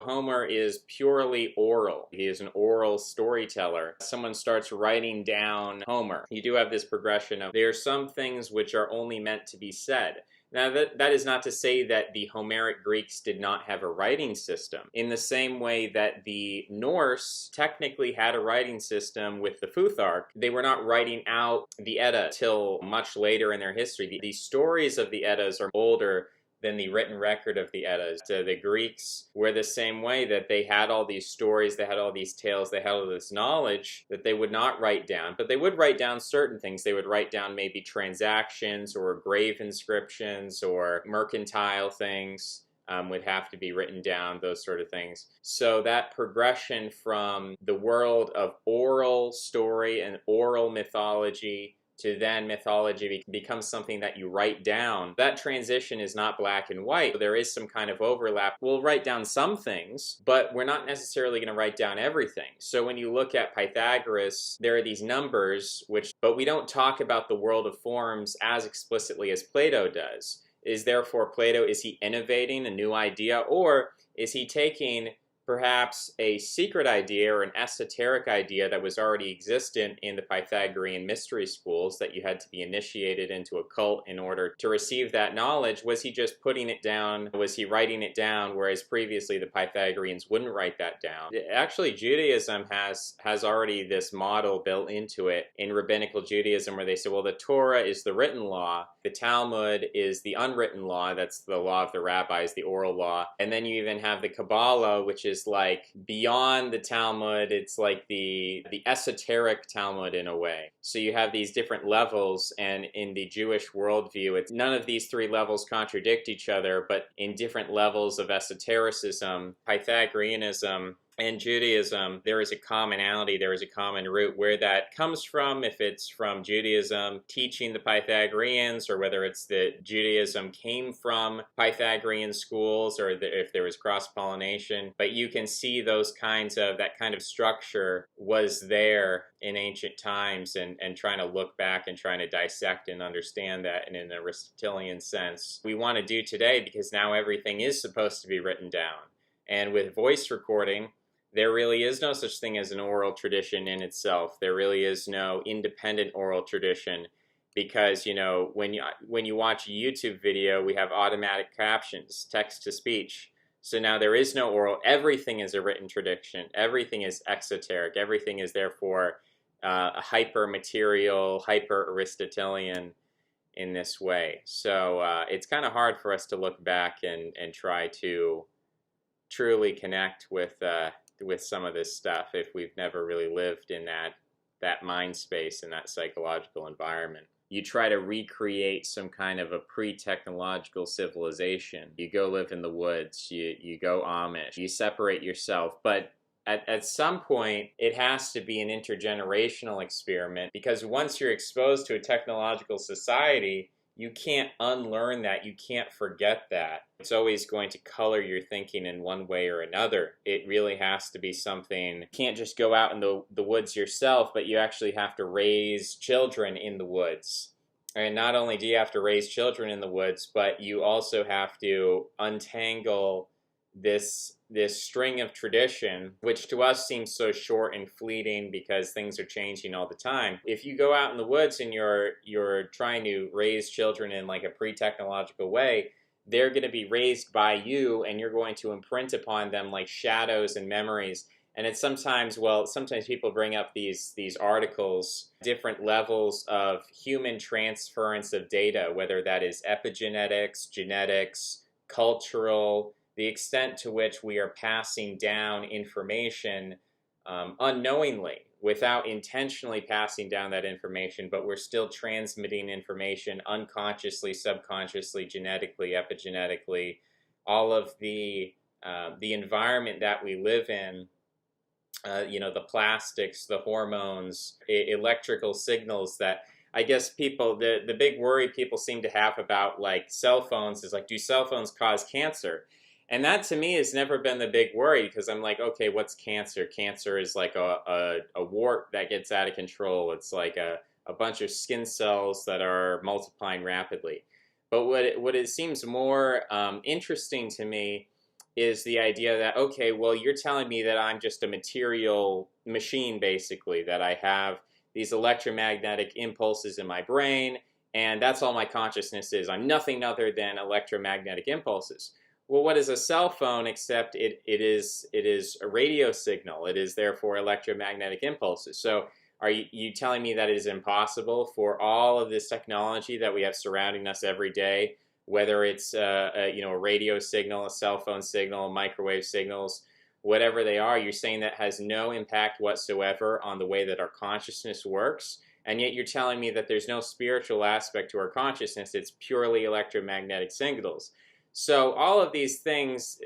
Homer is purely oral. He is an oral storyteller. Someone starts writing down Homer. You do have this progression of there are some things which are only meant to be said. Now, that is not to say that the Homeric Greeks did not have a writing system. In the same way that the Norse technically had a writing system with the Futhark, they were not writing out the Edda till much later in their history. The stories of the Eddas are older than the written record of the Eddas. So the Greeks were the same way, that they had all these stories, they had all these tales, they had all this knowledge that they would not write down, but they would write down certain things. They would write down maybe transactions or grave inscriptions or mercantile things. Would have to be written down, those sort of things. So that progression from the world of oral story and oral mythology to then mythology becomes something that you write down. That transition is not black and white. There is some kind of overlap. We'll write down some things, but we're not necessarily going to write down everything. So when you look at Pythagoras, there are these numbers, but we don't talk about the world of forms as explicitly as Plato does. Is he innovating a new idea, or is he taking perhaps a secret idea or an esoteric idea that was already existent in the Pythagorean mystery schools, that you had to be initiated into a cult in order to receive that knowledge? Was he just putting it down? Was he writing it down, whereas previously the Pythagoreans wouldn't write that down? Actually, Judaism has already this model built into it in rabbinical Judaism, where they say, well, the Torah is the written law, the Talmud is the unwritten law, that's the law of the rabbis, the oral law, and then you even have the Kabbalah, which is like beyond the Talmud. It's like the esoteric Talmud in a way. So you have these different levels, and in the Jewish worldview, none of these three levels contradict each other, but in different levels of esotericism, Pythagoreanism, and Judaism, there is a commonality, there is a common root. Where that comes from, if it's from Judaism teaching the Pythagoreans, or whether it's that Judaism came from Pythagorean schools, or if there was cross-pollination. But you can see that kind of structure was there in ancient times, and trying to look back and trying to dissect and understand that in an Aristotelian sense. We want to do today, because now everything is supposed to be written down. And with voice recording, there really is no such thing as an oral tradition in itself. There really is no independent oral tradition, because, when you watch a YouTube video, we have automatic captions, text to speech. So now there is no oral. Everything is a written tradition. Everything is exoteric. Everything is therefore hyper-material, hyper-Aristotelian in this way. So it's kind of hard for us to look back and try to truly connect with some of this stuff if we've never really lived in that mind space, in that psychological environment. You try to recreate some kind of a pre-technological civilization. You go live in the woods, you go Amish, you separate yourself, but at some point, it has to be an intergenerational experiment, because once you're exposed to a technological society, you can't unlearn that. You can't forget that. It's always going to color your thinking in one way or another. It really has to be something. You can't just go out in the woods yourself, but you actually have to raise children in the woods. And not only do you have to raise children in the woods, but you also have to untangle this string of tradition, which to us seems so short and fleeting because things are changing all the time. If you go out in the woods and you're trying to raise children in like a pre-technological way, they're going to be raised by you, and you're going to imprint upon them like shadows and memories. And it's sometimes people bring up these articles, different levels of human transference of data, whether that is epigenetics, genetics, cultural, the extent to which we are passing down information unknowingly, without intentionally passing down that information, but we're still transmitting information unconsciously, subconsciously, genetically, epigenetically. All of the environment that we live in, the plastics, the hormones, electrical signals that I guess the big worry people seem to have about like cell phones is like, do cell phones cause cancer? And that to me has never been the big worry, because I'm like, okay, what's cancer? Cancer is like a wart that gets out of control. It's like a bunch of skin cells that are multiplying rapidly. But what it seems more interesting to me is the idea that, okay, well, you're telling me that I'm just a material machine, basically, that I have these electromagnetic impulses in my brain, and that's all my consciousness is. I'm nothing other than electromagnetic impulses. Well, what is a cell phone except it is a radio signal? It is therefore electromagnetic impulses. So are you telling me that it is impossible for all of this technology that we have surrounding us every day, whether it's a radio signal, a cell phone signal, microwave signals, whatever they are, you're saying that has no impact whatsoever on the way that our consciousness works? And yet you're telling me that there's no spiritual aspect to our consciousness, it's purely electromagnetic signals. So all of these things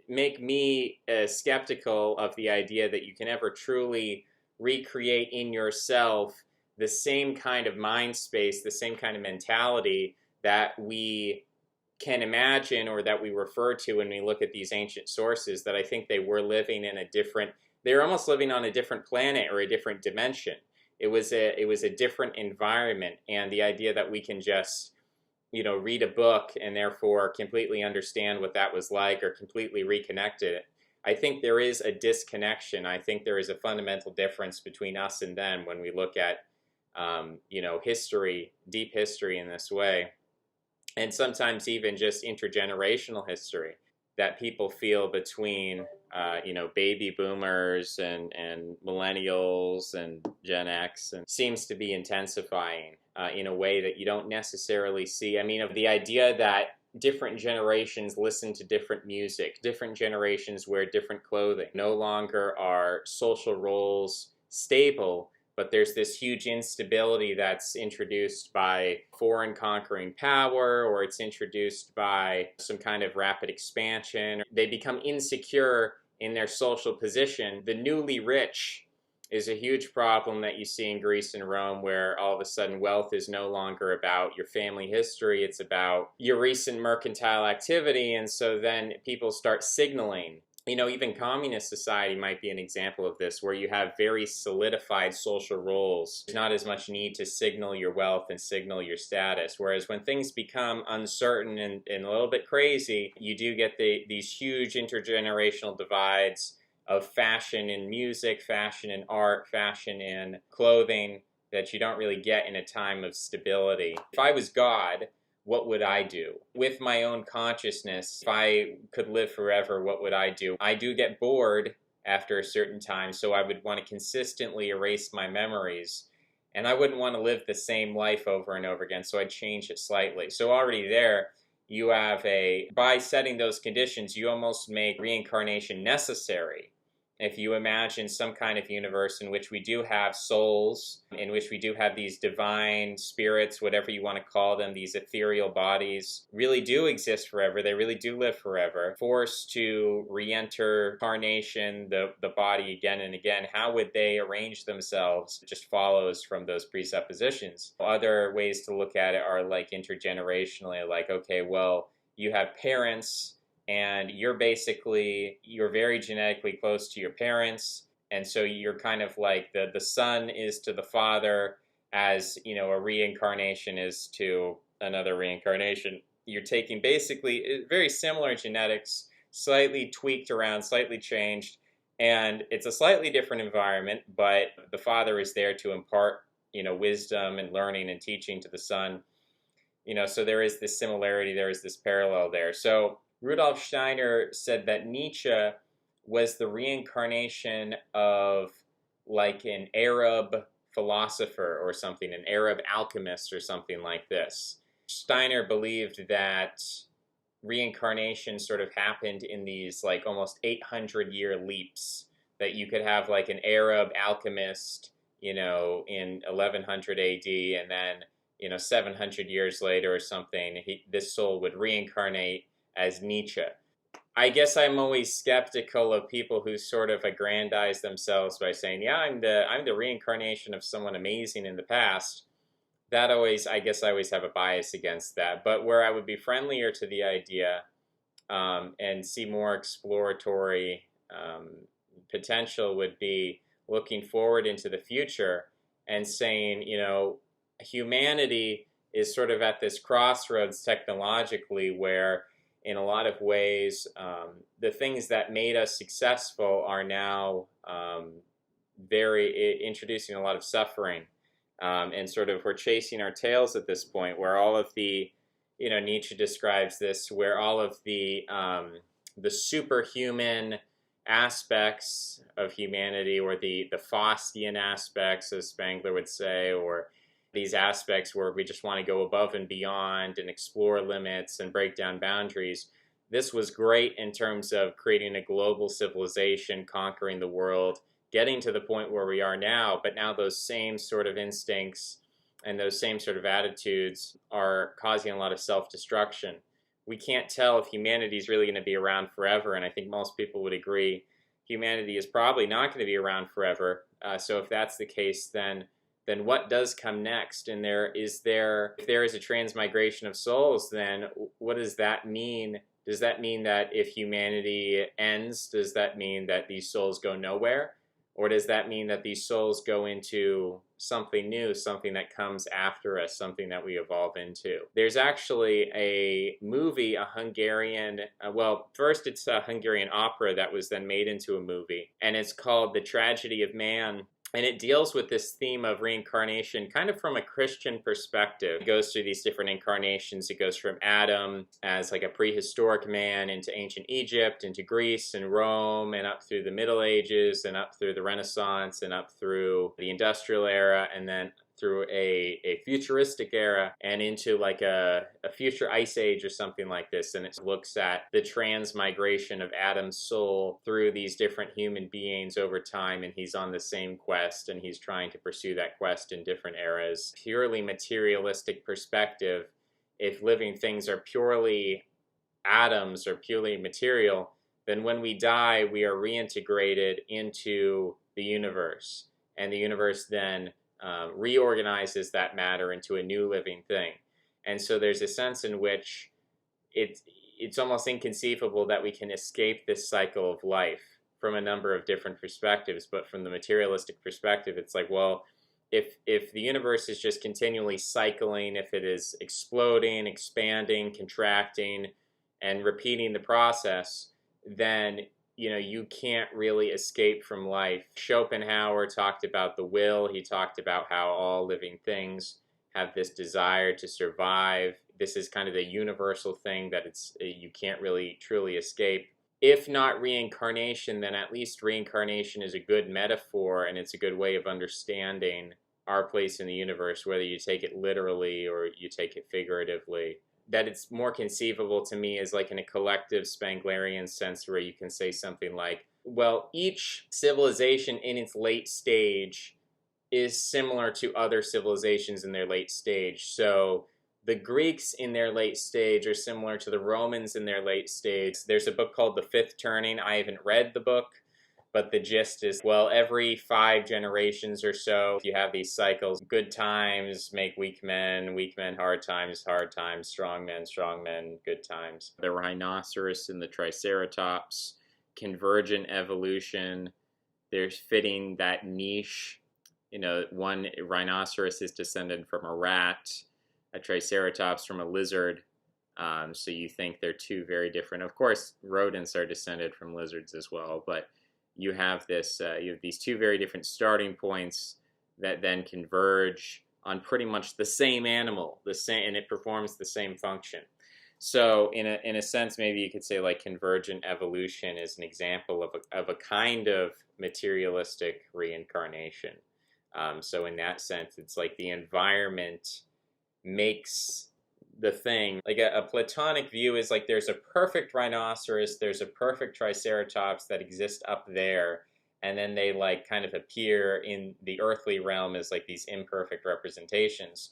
make me skeptical of the idea that you can ever truly recreate in yourself the same kind of mind space, the same kind of mentality that we can imagine or that we refer to when we look at these ancient sources. That I think they were living in a different, they were almost living on a different planet or a different dimension. It was a different environment, and the idea that we can just read a book and therefore completely understand what that was like or completely reconnect it. I think there is a disconnection. I think there is a fundamental difference between us and them when we look at history, deep history in this way, and sometimes even just intergenerational history that people feel between baby boomers and millennials and Gen X, and seems to be intensifying in a way that you don't necessarily see. I mean, of the idea that different generations listen to different music, different generations wear different clothing. No longer are social roles stable, but there's this huge instability that's introduced by foreign conquering power, or it's introduced by some kind of rapid expansion. They become insecure in their social position. The newly rich is a huge problem that you see in Greece and Rome, where all of a sudden wealth is no longer about your family history, it's about your recent mercantile activity. And so then people start signaling. Even communist society might be an example of this, where you have very solidified social roles. There's not as much need to signal your wealth and signal your status. Whereas when things become uncertain and a little bit crazy, you do get these huge intergenerational divides of fashion in music, fashion in art, fashion in clothing, that you don't really get in a time of stability. If I was God, what would I do? With my own consciousness, if I could live forever, what would I do? I do get bored after a certain time, so I would want to consistently erase my memories. And I wouldn't want to live the same life over and over again, so I'd change it slightly. So already there, you have by setting those conditions, you almost make reincarnation necessary. If you imagine some kind of universe in which we do have souls, in which we do have these divine spirits, whatever you want to call them, these ethereal bodies, really do exist forever, they really do live forever, forced to re-enter carnation, the body again and again, how would they arrange themselves? It just follows from those presuppositions. Other ways to look at it are like intergenerationally, like, okay, well, you have parents, and you're very genetically close to your parents, and so you're kind of like the son is to the father as a reincarnation is to another reincarnation. You're taking basically very similar genetics, slightly tweaked around, slightly changed, and it's a slightly different environment, but the father is there to impart wisdom and learning and teaching to the son. So there is this similarity, there is this parallel there. So Rudolf Steiner said that Nietzsche was the reincarnation of like an Arab philosopher or something, an Arab alchemist or something like this. Steiner believed that reincarnation sort of happened in these like almost 800-year leaps, that you could have like an Arab alchemist, in 1100 AD, and then 700 years later or something, this soul would reincarnate as Nietzsche. I guess I'm always skeptical of people who sort of aggrandize themselves by saying, yeah, I'm the reincarnation of someone amazing in the past. I guess I always have a bias against that. But where I would be friendlier to the idea and see more exploratory potential would be looking forward into the future and saying, humanity is sort of at this crossroads technologically where in a lot of ways, the things that made us successful are now introducing a lot of suffering. And sort of we're chasing our tails at this point, where all of the, Nietzsche describes this, where all of the superhuman aspects of humanity, or the Faustian aspects, as Spengler would say, or these aspects where we just want to go above and beyond and explore limits and break down boundaries. This was great in terms of creating a global civilization, conquering the world, getting to the point where we are now. But now those same sort of instincts and those same sort of attitudes are causing a lot of self-destruction. We can't tell if humanity is really going to be around forever, and I think most people would agree humanity is probably not going to be around forever. So if that's the case, then what does come next? And if there is a transmigration of souls, then what does that mean? Does that mean that if humanity ends, does that mean that these souls go nowhere? Or does that mean that these souls go into something new, something that comes after us, something that we evolve into? There's actually a movie, a Hungarian, first it's a Hungarian opera that was then made into a movie, and it's called The Tragedy of Man. And it deals with this theme of reincarnation kind of from a Christian perspective. It goes through these different incarnations. It goes from Adam as like a prehistoric man into ancient Egypt, into Greece and Rome, and up through the Middle Ages, and up through the Renaissance, and up through the Industrial Era, and then through a futuristic era, and into like a future ice age or something like this. And it looks at the transmigration of Adam's soul through these different human beings over time, and he's on the same quest, and he's trying to pursue that quest in different eras. Purely materialistic perspective, if living things are purely atoms or purely material, then when we die, we are reintegrated into the universe, and the universe then reorganizes that matter into a new living thing. And so there's a sense in which it's almost inconceivable that we can escape this cycle of life from a number of different perspectives. But from the materialistic perspective, it's like, well, if the universe is just continually cycling, if it is exploding, expanding, contracting, and repeating the process, then you can't really escape from life. Schopenhauer talked about the will. He talked about how all living things have this desire to survive. This is kind of the universal thing that you can't really truly escape. If not reincarnation, then at least reincarnation is a good metaphor, and it's a good way of understanding our place in the universe, whether you take it literally or you take it figuratively. That it's more conceivable to me is like in a collective Spenglerian sense, where you can say something like, well, each civilization in its late stage is similar to other civilizations in their late stage. So the Greeks in their late stage are similar to the Romans in their late stage. There's a book called The Fifth Turning. I haven't read the book, but the gist is, well, every 5 generations or so, you have these cycles. Good times make weak men, hard times, strong men, good times. The rhinoceros and the triceratops, convergent evolution, there's fitting that niche. One rhinoceros is descended from a rat, a triceratops from a lizard. So you think they're two very different. Of course, rodents are descended from lizards as well, but you have these two very different starting points that then converge on pretty much the same animal, and it performs the same function. So in a sense, maybe you could say like convergent evolution is an example of a kind of materialistic reincarnation. So in that sense, it's like the environment makes the thing. Like a Platonic view is like there's a perfect rhinoceros, there's a perfect triceratops that exist up there, and then they like kind of appear in the earthly realm as like these imperfect representations.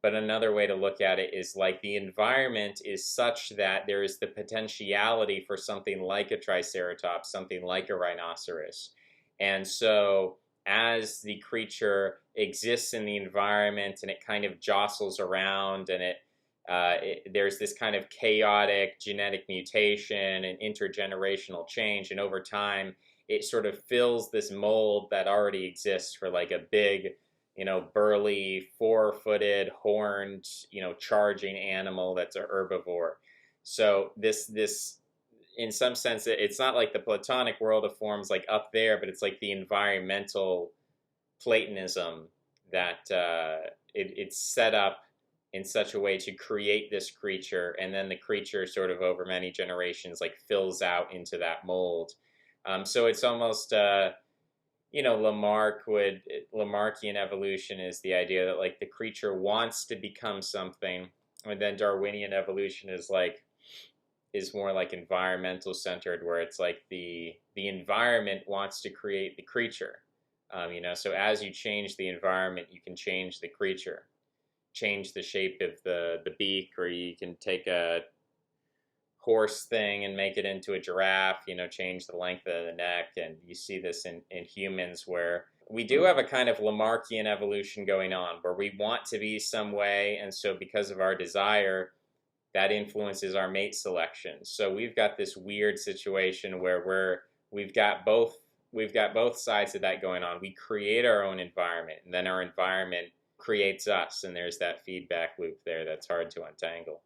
But another way to look at it is like the environment is such that there is the potentiality for something like a triceratops, something like a rhinoceros. And so as the creature exists in the environment and it kind of jostles around, and there's this kind of chaotic genetic mutation and intergenerational change, and over time it sort of fills this mold that already exists for like a big, burly, 4-footed, horned, charging animal that's a herbivore. So this in some sense, it's not like the Platonic world of forms like up there, but it's like the environmental Platonism that it's set up in such a way to create this creature, and then the creature sort of over many generations like fills out into that mold. So it's almost Lamarckian evolution is the idea that like the creature wants to become something, and then Darwinian evolution is more like environmental centered, where it's like the environment wants to create the creature. So as you change the environment, you can change the creature, change the shape of the beak, or you can take a horse thing and make it into a giraffe, change the length of the neck. And you see this in humans, where we do have a kind of Lamarckian evolution going on, where we want to be some way, and so because of our desire, that influences our mate selection. So we've got this weird situation where we've got both sides of that going on. We create our own environment, and then our environment creates us, and there's that feedback loop there that's hard to untangle.